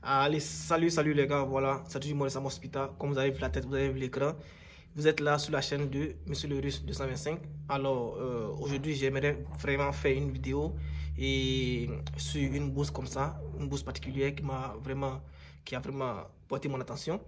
Allez, salut les gars, voilà, c'est toujours moi, Sam Hospital. Comme vous avez vu la tête, vous avez vu l'écran. Vous êtes là sur la chaîne de Monsieur le Russe 225. Alors, aujourd'hui, j'aimerais vraiment faire une vidéo et sur une bourse comme ça, une bourse particulière qui a vraiment porté mon attention.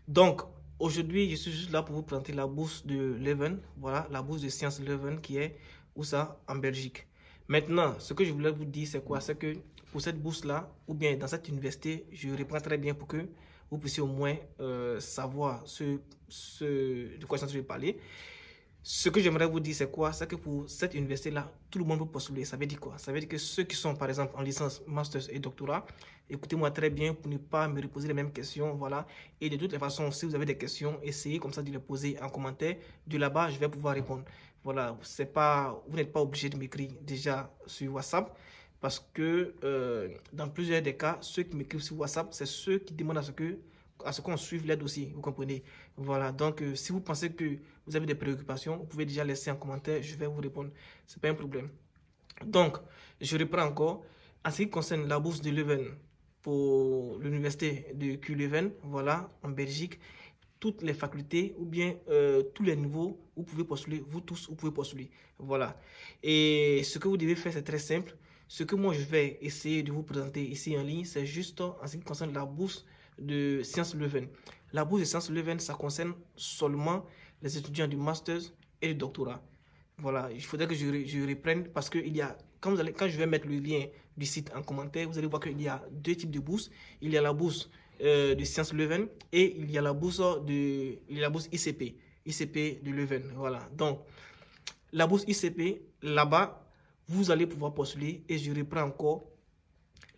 Donc, aujourd'hui, je suis juste là pour vous présenter la bourse de Leuven. Voilà, la bourse de Sciences Leuven qui est où ça? En Belgique. Maintenant, ce que je voulais vous dire, c'est quoi? C'est que pour cette bourse-là, ou bien dans cette université, je reprends très bien pour que vous puissiez au moins savoir de quoi je vais parler. Ce que j'aimerais vous dire, c'est quoi? C'est que pour cette université-là, tout le monde peut postuler. Ça veut dire quoi? Ça veut dire que ceux qui sont, par exemple, en licence, master et doctorat, écoutez-moi très bien pour ne pas me reposer les mêmes questions, voilà. Et de toutes les façons, si vous avez des questions, essayez comme ça de les poser en commentaire. De là-bas, je vais pouvoir répondre. Voilà, vous n'êtes pas obligé de m'écrire déjà sur WhatsApp. Parce que dans plusieurs des cas, ceux qui m'écrivent sur WhatsApp, c'est ceux qui demandent à ce qu'on suive les dossiers, vous comprenez? Voilà, donc si vous pensez que vous avez des préoccupations, vous pouvez déjà laisser un commentaire, je vais vous répondre, c'est pas un problème. Donc, je reprends encore, en ce qui concerne la bourse de Leuven pour l'université de Leuven, voilà, en Belgique, toutes les facultés ou bien tous les niveaux, vous pouvez postuler, vous tous, vous pouvez postuler, voilà. Et ce que vous devez faire, c'est très simple. Ce que moi, je vais essayer de vous présenter ici en ligne, c'est juste en ce qui concerne la bourse de Sciences Leuven. La bourse de Sciences Leuven, ça concerne seulement les étudiants du master et du doctorat. Voilà, il faudrait que je reprenne parce que quand je vais mettre le lien du site en commentaire, vous allez voir qu'il y a deux types de bourses. Il y a la bourse de Sciences Leuven et il y a la bourse ICP de Leuven. Voilà, donc la bourse ICP, là-bas, vous allez pouvoir postuler et je reprends encore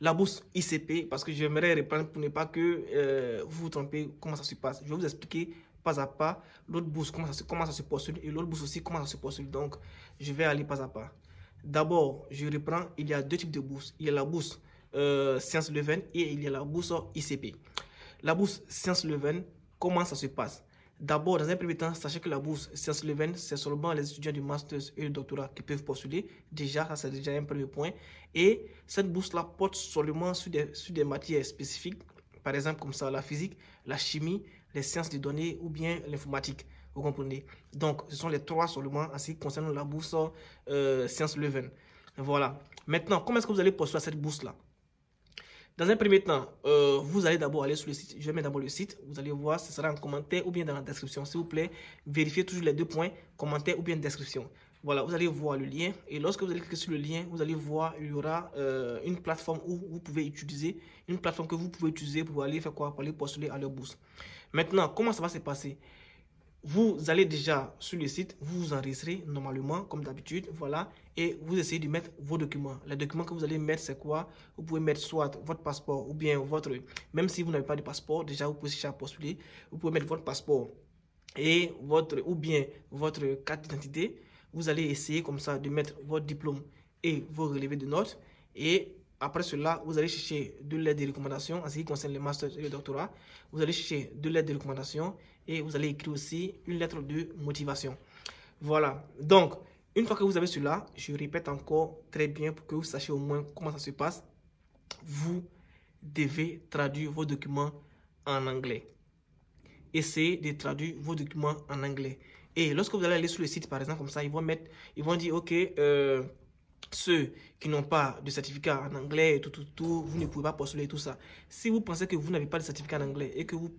la bourse ICP parce que j'aimerais reprendre pour ne pas que vous vous trompez comment ça se passe. Je vais vous expliquer pas à pas l'autre bourse, comment ça se postule et l'autre bourse aussi, comment ça se postule. Donc, je vais aller pas à pas. D'abord, je reprends, il y a deux types de bourses. Il y a la bourse Sciences Leuven et il y a la bourse ICP. La bourse Sciences Leuven, comment ça se passe? D'abord, dans un premier temps, sachez que la bourse Sciences Leuven, c'est seulement les étudiants du master et du doctorat qui peuvent postuler. Déjà, ça c'est déjà un premier point. Et cette bourse-là porte seulement sur des matières spécifiques, par exemple comme ça, la physique, la chimie, les sciences des données ou bien l'informatique. Vous comprenez? Donc, ce sont les trois seulement en ce qui concerne la bourse Sciences Leuven. Voilà. Maintenant, comment est-ce que vous allez postuler à cette bourse-là? Dans un premier temps, vous allez d'abord aller sur le site. Je vais mettre d'abord le site. Vous allez voir, ce sera en commentaire ou bien dans la description. S'il vous plaît, vérifiez toujours les deux points, commentaire ou bien description. Voilà, vous allez voir le lien. Et lorsque vous allez cliquer sur le lien, vous allez voir, il y aura une plateforme où vous pouvez utiliser, une plateforme que vous pouvez utiliser pour aller faire quoi? Pour aller postuler à leur bourse. Maintenant, comment ça va se passer? Vous allez déjà sur le site, vous vous enregistrez normalement comme d'habitude, voilà, et vous essayez de mettre vos documents. Les documents que vous allez mettre, c'est quoi? Vous pouvez mettre soit votre passeport ou bien même si vous n'avez pas de passeport, déjà vous pouvez chercher à postuler, vous pouvez mettre votre passeport et votre carte d'identité. Vous allez essayer comme ça de mettre votre diplôme et vos relevés de notes et après cela, vous allez chercher deux lettres de recommandation en ce qui concerne le master et le doctorat. Vous allez chercher deux lettres de recommandation et vous allez écrire aussi une lettre de motivation. Voilà. Donc, une fois que vous avez cela, je répète encore très bien pour que vous sachiez au moins comment ça se passe. Vous devez traduire vos documents en anglais. Essayez de traduire vos documents en anglais. Et lorsque vous allez aller sur le site, par exemple, comme ça, ils vont dire, OK, ceux qui n'ont pas de certificat en anglais, vous ne pouvez pas postuler tout ça. Si vous pensez que vous n'avez pas de certificat en anglais et que vous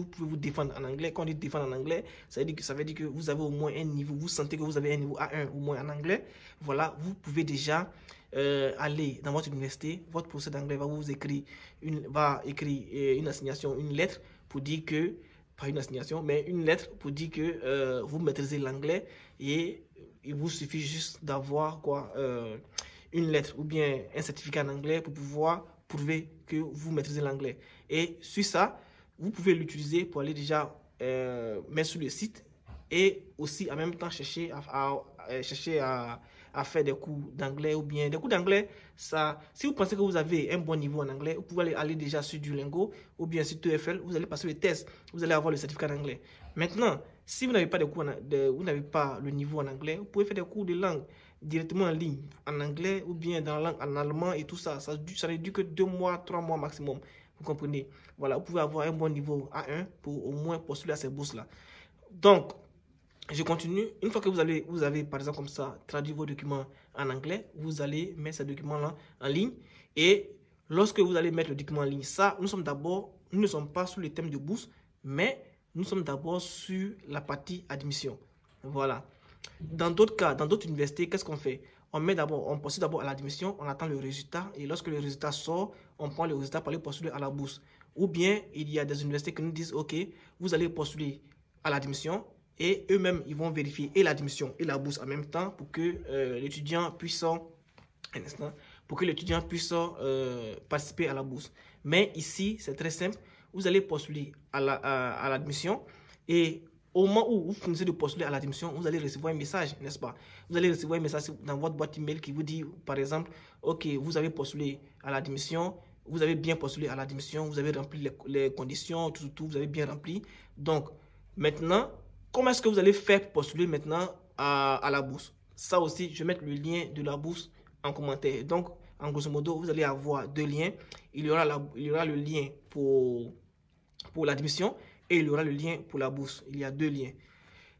pouvez vous défendre en anglais, quand on dit défendre en anglais, ça veut dire que vous avez au moins un niveau, vous sentez que vous avez un niveau A1 au moins en anglais, voilà, vous pouvez déjà aller dans votre université, votre professeur d'anglais va vous écrire une assignation, une lettre pour dire que, pas une assignation, mais une lettre pour dire que vous maîtrisez l'anglais et il vous suffit juste d'avoir une lettre ou bien un certificat en anglais pour pouvoir prouver que vous maîtrisez l'anglais. Et sur ça, vous pouvez l'utiliser pour aller déjà mettre sur le site et aussi en même temps chercher à faire des cours d'anglais ou bien des cours d'anglais. Si vous pensez que vous avez un bon niveau en anglais, vous pouvez aller déjà sur Duolingo ou bien sur TOEFL, vous allez passer le test, vous allez avoir le certificat d'anglais. Maintenant, si vous n'avez pas vous n'avez pas le niveau en anglais, vous pouvez faire des cours de langue directement en ligne, en anglais ou bien dans la langue en allemand et tout ça. Ça ne dure que 2 mois, 3 mois maximum. Vous comprenez? Voilà, vous pouvez avoir un bon niveau A1 pour au moins postuler à ces bourses-là. Donc, je continue. Une fois que vous avez par exemple comme ça traduit vos documents en anglais, vous allez mettre ces documents-là en ligne. Et lorsque vous allez mettre le document en ligne, ça, nous ne sommes pas sur le thème de bourse, mais nous sommes d'abord sur la partie admission. Voilà. Dans d'autres cas, dans d'autres universités, qu'est-ce qu'on fait? On postule d'abord à l'admission, on attend le résultat, et lorsque le résultat sort, on prend le résultat pour aller postuler à la bourse. Ou bien, il y a des universités qui nous disent, OK, vous allez postuler à l'admission, et eux-mêmes, ils vont vérifier et l'admission et la bourse en même temps pour que l'étudiant puisse, participer à la bourse. Mais ici, c'est très simple. Vous allez postuler à l'admission et au moment où vous finissez de postuler à l'admission, vous allez recevoir un message, n'est-ce pas? Vous allez recevoir un message dans votre boîte email qui vous dit, par exemple, OK, vous avez postulé à l'admission, vous avez bien postulé à l'admission, vous avez rempli les conditions, tout, vous avez bien rempli. Donc, maintenant, comment est-ce que vous allez faire pour postuler maintenant à la bourse? Ça aussi, je vais mettre le lien de la bourse en commentaire. Donc, en grosso modo, vous allez avoir deux liens. Il y aura le lien pour l'admission et il y aura le lien pour la bourse. Il y a deux liens.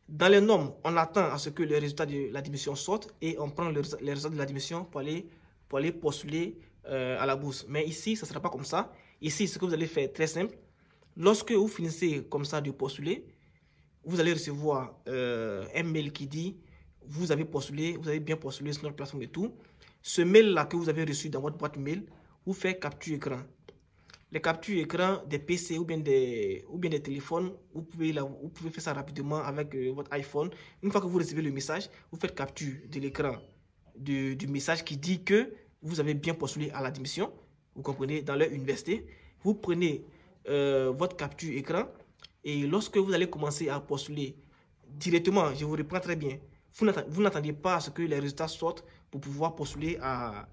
Dans les normes, on attend à ce que les résultats de l'admission sortent et on prend les résultats de l'admission pour aller postuler à la bourse. Mais ici, ça ne sera pas comme ça. Ici, ce que vous allez faire, très simple. Lorsque vous finissez comme ça de postuler, vous allez recevoir un mail qui dit vous avez postulé, vous avez bien postulé sur notre plateforme et tout. Ce mail-là que vous avez reçu dans votre boîte mail, vous faites capture écran. Les captures écran des PC ou bien des téléphones, vous pouvez faire ça rapidement avec votre iPhone. Une fois que vous recevez le message, vous faites capture de l'écran du message qui dit que vous avez bien postulé à l'admission. Vous comprenez, dans leur université. Vous prenez votre capture écran. Et lorsque vous allez commencer à postuler directement, je vous reprends très bien, vous n'attendez pas à ce que les résultats sortent pour pouvoir postuler à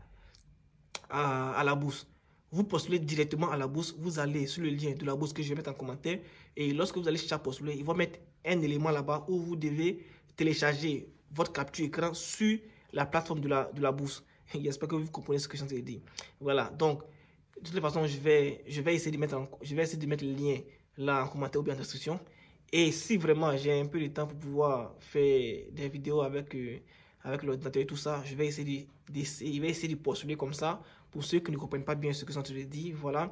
la bourse. Vous postulez directement à la bourse, vous allez sur le lien de la bourse que je vais mettre en commentaire. Et lorsque vous allez chercher à postuler, ils vont mettre un élément là-bas où vous devez télécharger votre capture écran sur la plateforme de la bourse. J'espère que vous comprenez ce que je suis en train de dire. Voilà, donc de toute façon, je vais essayer de mettre le lien là en commentaire ou bien en description. Et si vraiment j'ai un peu de temps pour pouvoir faire des vidéos avec l'ordinateur et tout ça, je vais essayer de postuler comme ça pour ceux qui ne comprennent pas bien ce que je suis en train de dire. Voilà.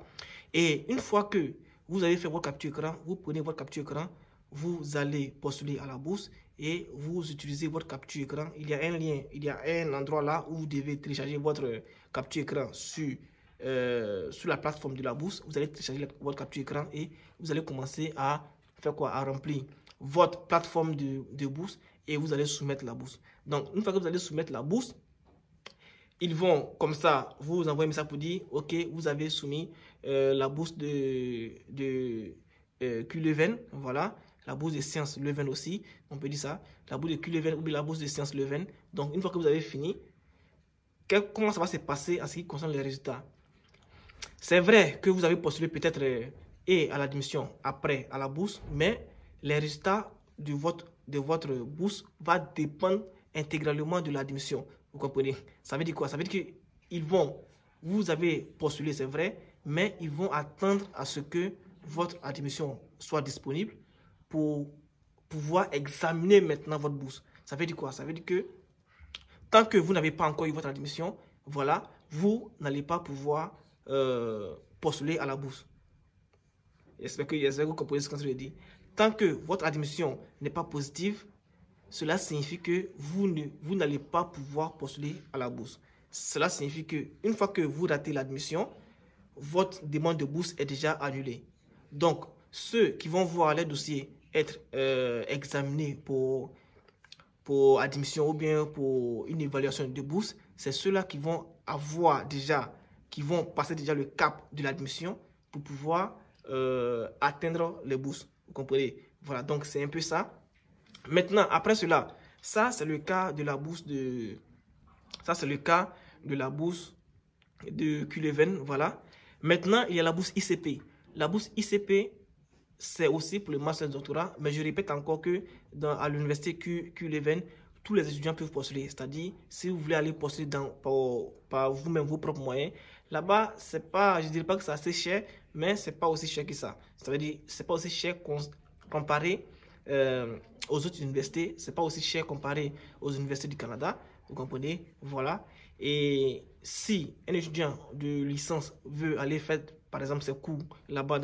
Et une fois que vous avez fait votre capture écran, vous prenez votre capture écran, vous allez postuler à la bourse et vous utilisez votre capture écran. Il y a un lien, il y a un endroit là où vous devez télécharger votre capture écran sur la plateforme de la bourse. Vous allez télécharger votre capture écran et vous allez commencer à faire quoi? À remplir votre plateforme de bourse et vous allez soumettre la bourse. Donc, une fois que vous allez soumettre la bourse, ils vont, comme ça, vous envoyer un message pour dire, OK, vous avez soumis la bourse de Q-Leuven, voilà, la bourse de sciences Leuven aussi, on peut dire ça, la bourse de Q-Leuven ou bien la bourse de sciences Leuven. Donc, une fois que vous avez fini, comment ça va se passer en ce qui concerne les résultats? C'est vrai que vous avez postulé peut-être à l'admission après à la bourse, mais les résultats de votre bourse va dépendre intégralement de l'admission. Vous comprenez? Ça veut dire quoi? Ça veut dire que vous avez postulé, c'est vrai, mais ils vont attendre à ce que votre admission soit disponible pour pouvoir examiner maintenant votre bourse. Ça veut dire quoi? Ça veut dire que tant que vous n'avez pas encore eu votre admission, voilà, vous n'allez pas pouvoir postuler à la bourse. J'espère que vous comprenez ce que je veux dire. Tant que votre admission n'est pas positive, cela signifie que vous n'allez pas pouvoir postuler à la bourse. Cela signifie qu'une fois que vous ratez l'admission, votre demande de bourse est déjà annulée. Donc, ceux qui vont voir les dossiers être examinés pour admission ou bien pour une évaluation de bourse, c'est ceux-là qui vont passer déjà le cap de l'admission pour pouvoir atteindre les bourses. Vous comprenez? Voilà, donc c'est un peu ça. Maintenant, après cela, ça c'est le cas de la bourse de Q-Leuven, voilà. Maintenant, il y a la bourse ICP. La bourse ICP, c'est aussi pour le master de doctorat, mais je répète encore que à l'université Q-Leuven, tous les étudiants peuvent postuler. C'est-à-dire, si vous voulez aller postuler par vous-même, vos propres moyens, Là-bas, c'est pas, je dirais pas que c'est assez cher, mais c'est pas aussi cher que ça. Ça veut dire, c'est pas aussi cher comparé aux autres universités. C'est pas aussi cher comparé aux universités du Canada. Vous comprenez? Voilà. Et si un étudiant de licence veut aller faire, par exemple, ses cours là-bas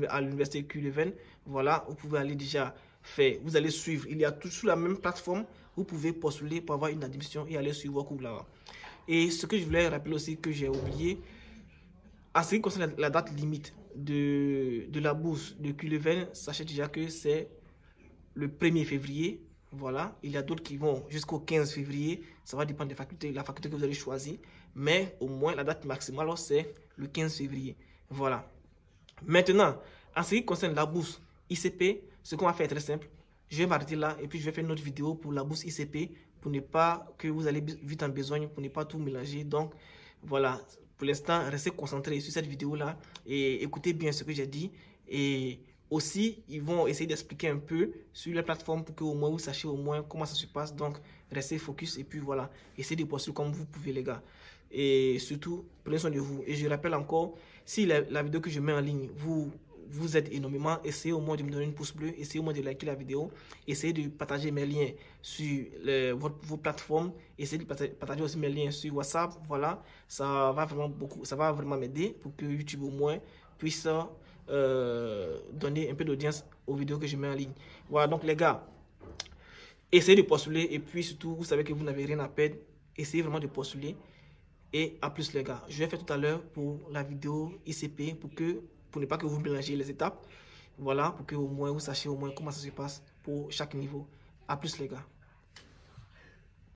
à l'université Q-Leuven, voilà, vous pouvez aller déjà faire, vous allez suivre. Il y a tout sur la même plateforme. Vous pouvez postuler pour avoir une admission et aller suivre vos cours là-bas. Et ce que je voulais rappeler aussi que j'ai oublié, en ce qui concerne la date limite de la bourse de Q-Leuven, sachez déjà que c'est le 1er février. Voilà, il y a d'autres qui vont jusqu'au 15 février. Ça va dépendre des facultés, la faculté que vous allez choisir. Mais au moins, la date maximale, c'est le 15 février. Voilà. Maintenant, en ce qui concerne la bourse ICP, ce qu'on va faire est très simple. Je vais m'arrêter là et puis je vais faire une autre vidéo pour la bourse ICP pour ne pas que vous allez vite en besoin, pour ne pas tout mélanger. Donc, voilà. Pour l'instant, restez concentrés sur cette vidéo-là et écoutez bien ce que j'ai dit. Et aussi, ils vont essayer d'expliquer un peu sur la plateforme pour que au moins vous sachiez au moins comment ça se passe. Donc, restez focus et puis voilà, essayez de postuler comme vous pouvez les gars. Et surtout, prenez soin de vous. Et je rappelle encore, si la vidéo que je mets en ligne vous aide énormément, essayez au moins de me donner une pouce bleu, essayez au moins de liker la vidéo, essayez de partager mes liens sur vos plateformes, essayez de partager aussi mes liens sur WhatsApp. Voilà, ça va vraiment m'aider pour que YouTube au moins puisse donner un peu d'audience aux vidéos que je mets en ligne. Voilà, donc les gars, essayez de postuler et puis surtout, vous savez que vous n'avez rien à perdre, essayez vraiment de postuler. Et à plus les gars, je vais faire tout à l'heure pour la vidéo ICP pour ne pas que vous mélangiez les étapes. Voilà, pour que au moins vous sachiez au moins comment ça se passe pour chaque niveau. À plus les gars.